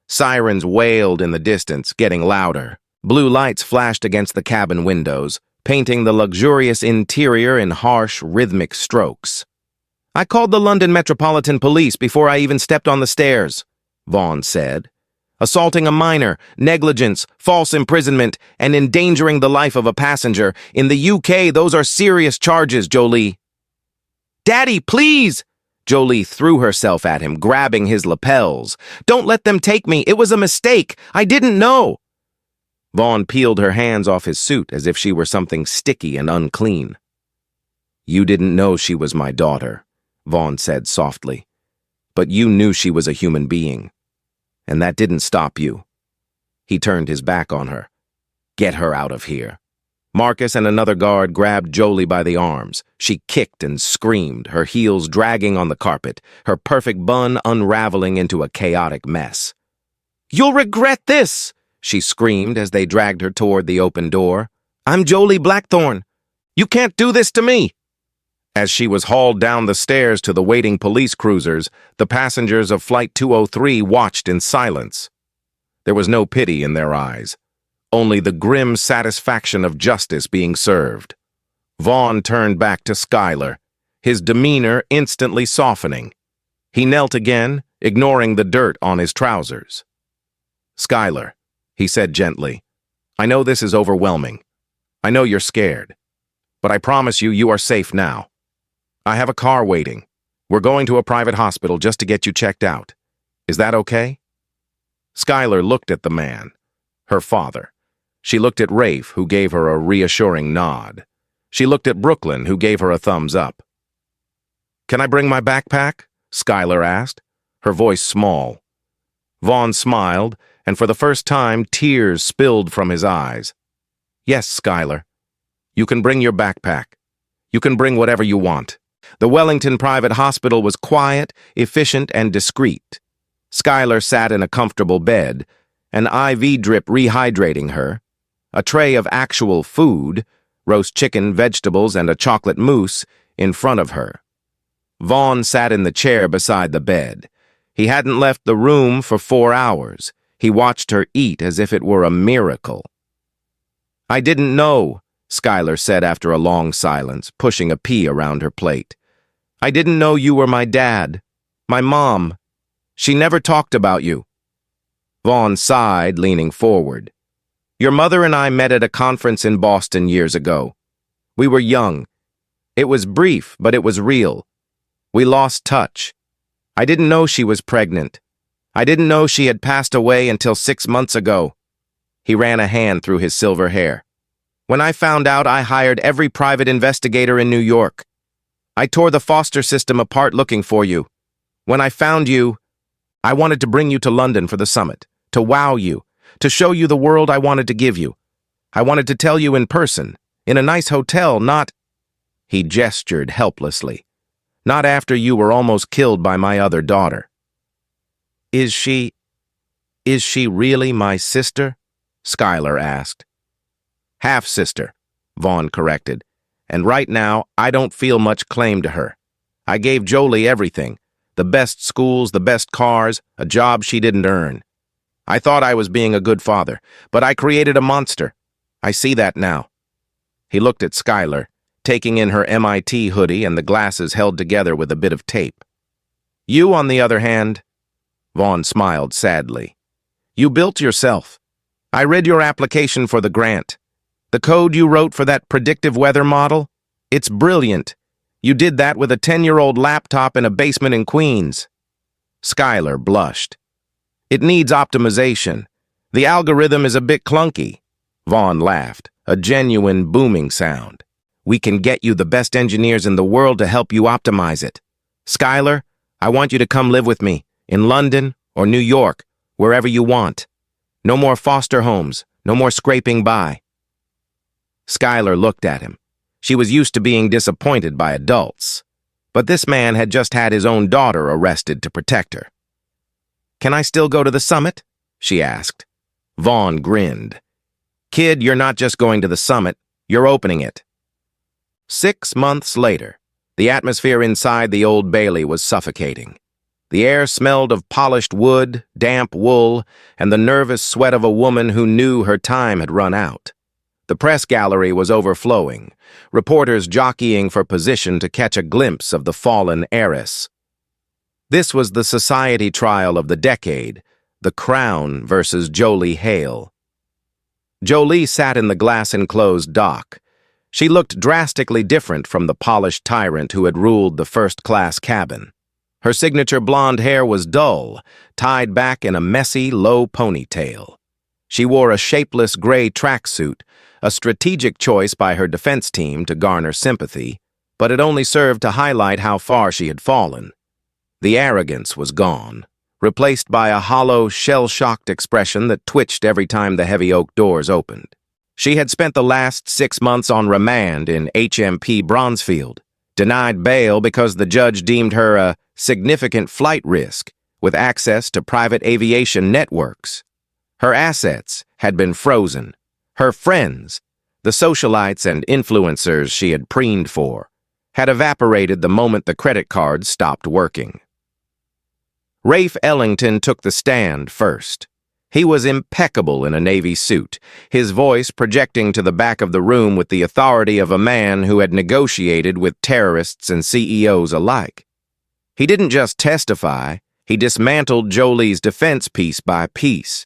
Speaker 1: Sirens wailed in the distance, getting louder. Blue lights flashed against the cabin windows, painting the luxurious interior in harsh, rhythmic strokes. "I called the London Metropolitan Police before I even stepped on the stairs," Vaughn said. "Assaulting a minor, negligence, false imprisonment, and endangering the life of a passenger. In the UK, those are serious charges, Jolie." "Daddy, please!" Jolie threw herself at him, grabbing his lapels. "Don't let them take me. It was a mistake. I didn't know." Vaughn peeled her hands off his suit as if she were something sticky and unclean. "You didn't know she was my daughter," Vaughn said softly. "But you knew she was a human being. And that didn't stop you." He turned his back on her. "Get her out of here." Marcus and another guard grabbed Jolie by the arms. She kicked and screamed, her heels dragging on the carpet, her perfect bun unraveling into a chaotic mess. "You'll regret this!" she screamed as they dragged her toward the open door. "I'm Jolie Blackthorn. You can't do this to me!" As she was hauled down the stairs to the waiting police cruisers, the passengers of Flight 203 watched in silence. There was no pity in their eyes, only the grim satisfaction of justice being served. Vaughn turned back to Skylar, his demeanor instantly softening. He knelt again, ignoring the dirt on his trousers. "Skylar," he said gently, "I know this is overwhelming. I know you're scared. But I promise you, you are safe now. I have a car waiting. We're going to a private hospital just to get you checked out. Is that okay?" Skylar looked at the man, her father. She looked at Rafe, who gave her a reassuring nod. She looked at Brooklyn, who gave her a thumbs up. "Can I bring my backpack?" Skylar asked, her voice small. Vaughn smiled, and for the first time, tears spilled from his eyes. "Yes, Skylar. You can bring your backpack. You can bring whatever you want." The Wellington Private Hospital was quiet, efficient, and discreet. Skylar sat in a comfortable bed, an IV drip rehydrating her, a tray of actual food, roast chicken, vegetables, and a chocolate mousse, in front of her. Vaughn sat in the chair beside the bed. He hadn't left the room for 4 hours. He watched her eat as if it were a miracle. "I didn't know," Skylar said after a long silence, pushing a pea around her plate. "I didn't know you were my dad. My mom. She never talked about you." Vaughn sighed, leaning forward. "Your mother and I met at a conference in Boston years ago. We were young. It was brief, but it was real. We lost touch. I didn't know she was pregnant. I didn't know she had passed away until 6 months ago." He ran a hand through his silver hair. "When I found out, I hired every private investigator in New York. I tore the foster system apart looking for you. When I found you, I wanted to bring you to London for the summit, to wow you, to show you the world I wanted to give you. I wanted to tell you in person, in a nice hotel, not—" He gestured helplessly. "Not after you were almost killed by my other daughter." Is she really my sister?" Skylar asked. "Half-sister," Vaughn corrected. "And right now, I don't feel much claim to her. I gave Jolie everything. The best schools, the best cars, a job she didn't earn. I thought I was being a good father, but I created a monster. I see that now." He looked at Skylar, taking in her MIT hoodie and the glasses held together with a bit of tape. "You, on the other hand," Vaughn smiled sadly, "you built yourself. I read your application for the grant. The code you wrote for that predictive weather model? It's brilliant. You did that with a 10-year-old laptop in a basement in Queens." Skylar blushed. "It needs optimization. The algorithm is a bit clunky." Vaughn laughed, a genuine booming sound. "We can get you the best engineers in the world to help you optimize it. Skylar, I want you to come live with me, in London or New York, wherever you want. No more foster homes, no more scraping by." Skylar looked at him. She was used to being disappointed by adults, but this man had just had his own daughter arrested to protect her. "Can I still go to the summit?" she asked. Vaughn grinned. "Kid, you're not just going to the summit, you're opening it." 6 months later, the atmosphere inside the Old Bailey was suffocating. The air smelled of polished wood, damp wool, and the nervous sweat of a woman who knew her time had run out. The press gallery was overflowing, reporters jockeying for position to catch a glimpse of the fallen heiress. This was the society trial of the decade, the Crown versus Jolie Hale. Jolie sat in the glass-enclosed dock. She looked drastically different from the polished tyrant who had ruled the first-class cabin. Her signature blonde hair was dull, tied back in a messy, low ponytail. She wore a shapeless gray tracksuit, a strategic choice by her defense team to garner sympathy, but it only served to highlight how far she had fallen. The arrogance was gone, replaced by a hollow, shell-shocked expression that twitched every time the heavy oak doors opened. She had spent the last 6 months on remand in HMP Bronzefield, denied bail because the judge deemed her a significant flight risk with access to private aviation networks. Her assets had been frozen. Her friends, the socialites and influencers she had preened for, had evaporated the moment the credit cards stopped working. Rafe Ellington took the stand first. He was impeccable in a Navy suit, his voice projecting to the back of the room with the authority of a man who had negotiated with terrorists and CEOs alike. He didn't just testify, he dismantled Jolie's defense piece by piece.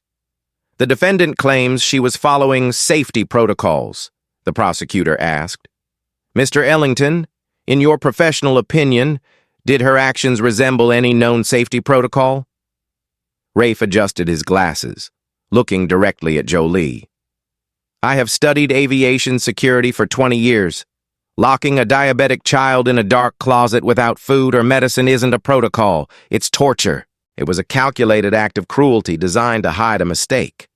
Speaker 1: The defendant claims she was following safety protocols, the prosecutor asked. "Mr. Ellington, in your professional opinion, did her actions resemble any known safety protocol?" Rafe adjusted his glasses, looking directly at Jolie. "I have studied aviation security for 20 years. Locking a diabetic child in a dark closet without food or medicine isn't a protocol, it's torture. It was a calculated act of cruelty designed to hide a mistake."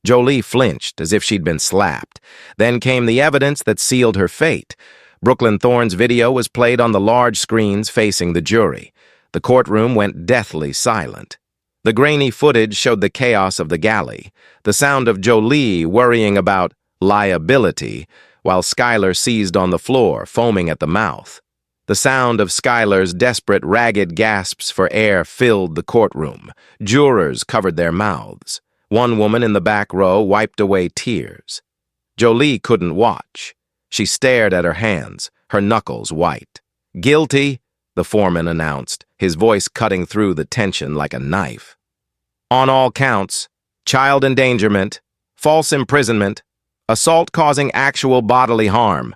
Speaker 1: Jolie flinched as if she'd been slapped. Then came the evidence that sealed her fate. Brooklyn Thorne's video was played on the large screens facing the jury. The courtroom went deathly silent. The grainy footage showed the chaos of the galley, the sound of Jolie worrying about liability, while Skylar seized on the floor, foaming at the mouth. The sound of Skylar's desperate, ragged gasps for air filled the courtroom. Jurors covered their mouths. One woman in the back row wiped away tears. Jolie couldn't watch. She stared at her hands, her knuckles white. "Guilty," the foreman announced, his voice cutting through the tension like a knife. "On all counts, child endangerment, false imprisonment, assault causing actual bodily harm."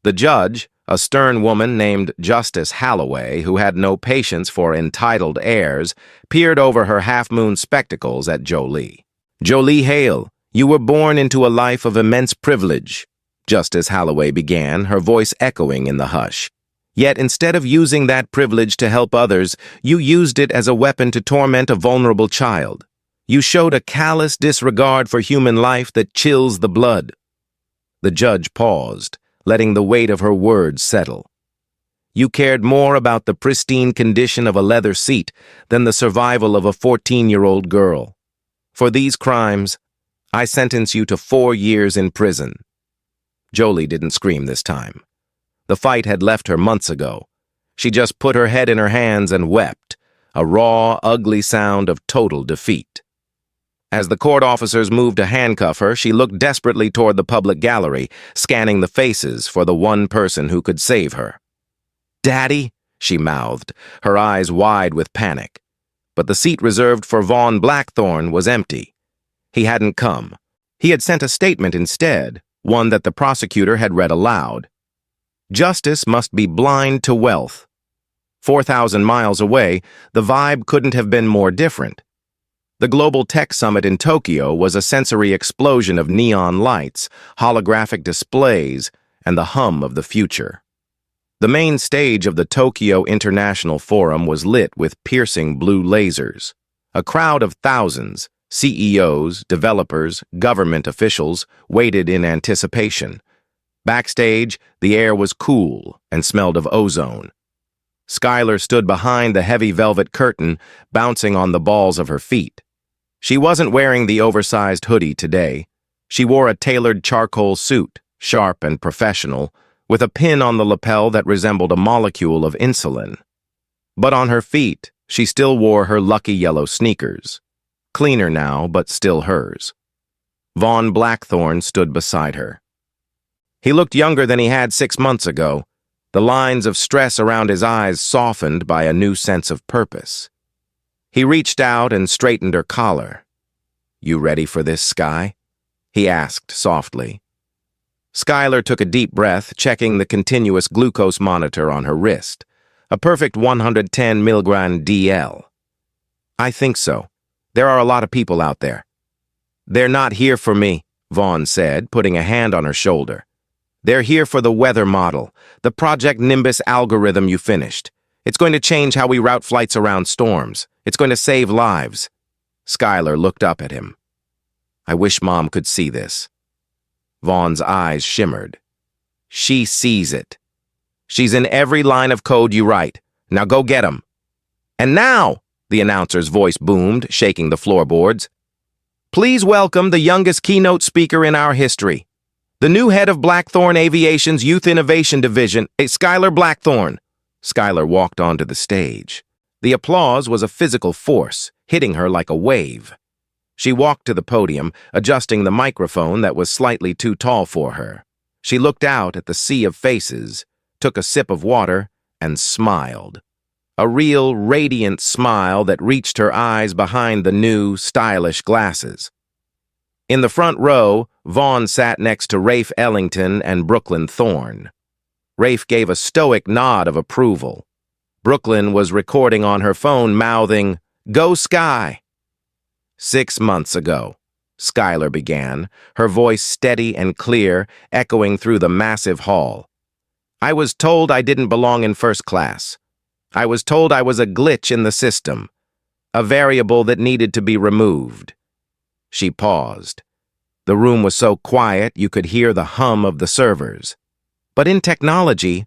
Speaker 1: The judge, a stern woman named Justice Halloway, who had no patience for entitled heirs, peered over her half-moon spectacles at Jolie. Jolie Hale, you were born into a life of immense privilege. Justice Holloway began, her voice echoing in the hush. Yet instead of using that privilege to help others, you used it as a weapon to torment a vulnerable child. You showed a callous disregard for human life that chills the blood. The judge paused, letting the weight of her words settle. You cared more about the pristine condition of a leather seat than the survival of a 14-year-old girl. For these crimes, I sentence you to 4 years in prison. Jolie didn't scream this time. The fight had left her months ago. She just put her head in her hands and wept, a raw, ugly sound of total defeat. As the court officers moved to handcuff her, she looked desperately toward the public gallery, scanning the faces for the one person who could save her. "Daddy," she mouthed, her eyes wide with panic. But the seat reserved for Vaughn Blackthorne was empty. He hadn't come. He had sent a statement instead, one that the prosecutor had read aloud. Justice must be blind to wealth. 4,000 miles away, the vibe couldn't have been more different. The Global Tech Summit in Tokyo was a sensory explosion of neon lights, holographic displays, and the hum of the future. The main stage of the Tokyo International Forum was lit with piercing blue lasers. A crowd of thousands, CEOs, developers, government officials, waited in anticipation. Backstage, the air was cool and smelled of ozone. Skylar stood behind the heavy velvet curtain, bouncing on the balls of her feet. She wasn't wearing the oversized hoodie today. She wore a tailored charcoal suit, sharp and professional, with a pin on the lapel that resembled a molecule of insulin. But on her feet, she still wore her lucky yellow sneakers. Cleaner now, but still hers. Vaughn Blackthorne stood beside her. He looked younger than he had 6 months ago, the lines of stress around his eyes softened by a new sense of purpose. He reached out and straightened her collar. "You ready for this, Sky?" he asked softly. Skylar took a deep breath, checking the continuous glucose monitor on her wrist, a perfect 110 milligram DL. "I think so. There are a lot of people out there." "They're not here for me," Vaughn said, putting a hand on her shoulder. "They're here for the weather model, the Project Nimbus algorithm you finished. It's going to change how we route flights around storms. It's going to save lives." Skylar looked up at him. "I wish Mom could see this." Vaughn's eyes shimmered. "She sees it. She's in every line of code you write. Now go get 'em." "And now," the announcer's voice boomed, shaking the floorboards, "please welcome the youngest keynote speaker in our history. The new head of Blackthorne Aviation's Youth Innovation Division, Skylar Blackthorne." Skylar walked onto the stage. The applause was a physical force, hitting her like a wave. She walked to the podium, adjusting the microphone that was slightly too tall for her. She looked out at the sea of faces, took a sip of water, and smiled. A real, radiant smile that reached her eyes behind the new, stylish glasses. In the front row, Vaughn sat next to Rafe Ellington and Brooklyn Thorne. Rafe gave a stoic nod of approval. Brooklyn was recording on her phone, mouthing, "Go Sky!" 6 months ago, Skylar began, her voice steady and clear, echoing through the massive hall. "I was told I didn't belong in first class. I was told I was a glitch in the system, a variable that needed to be removed." She paused. The room was so quiet you could hear the hum of the servers. But in technology,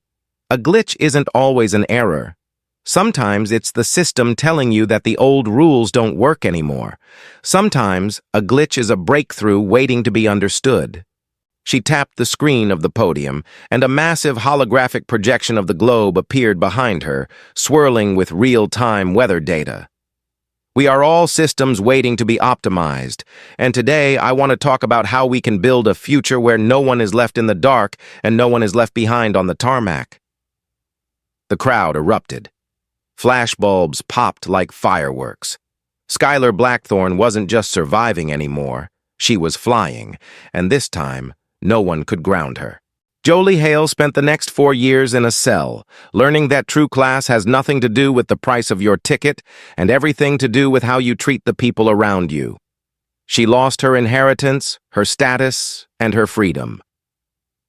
Speaker 1: a glitch isn't always an error. Sometimes it's the system telling you that the old rules don't work anymore. Sometimes a glitch is a breakthrough waiting to be understood. She tapped the screen of the podium, and a massive holographic projection of the globe appeared behind her, swirling with real-time weather data. "We are all systems waiting to be optimized, and today I want to talk about how we can build a future where no one is left in the dark and no one is left behind on the tarmac." The crowd erupted. Flashbulbs popped like fireworks. Skylar Blackthorne wasn't just surviving anymore, she was flying, and this time, no one could ground her. Jolie Hale spent the next 4 years in a cell, learning that true class has nothing to do with the price of your ticket and everything to do with how you treat the people around you. She lost her inheritance, her status, and her freedom.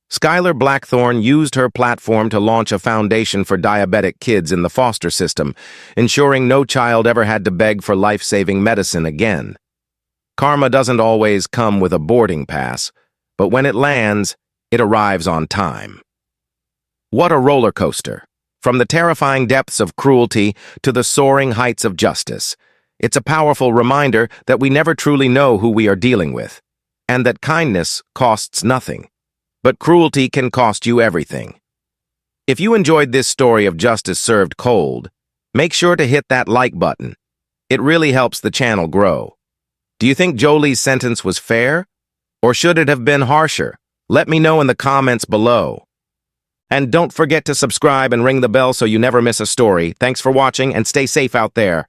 Speaker 1: Skylar Blackthorne used her platform to launch a foundation for diabetic kids in the foster system, ensuring no child ever had to beg for life-saving medicine again. Karma doesn't always come with a boarding pass, but when it lands, it arrives on time. What a roller coaster! From the terrifying depths of cruelty to the soaring heights of justice. It's a powerful reminder that we never truly know who we are dealing with, and that kindness costs nothing. But cruelty can cost you everything. If you enjoyed this story of justice served cold, make sure to hit that like button. It really helps the channel grow. Do you think Jolie's sentence was fair? Or should it have been harsher? Let me know in the comments below. And don't forget to subscribe and ring the bell so you never miss a story. Thanks for watching and stay safe out there.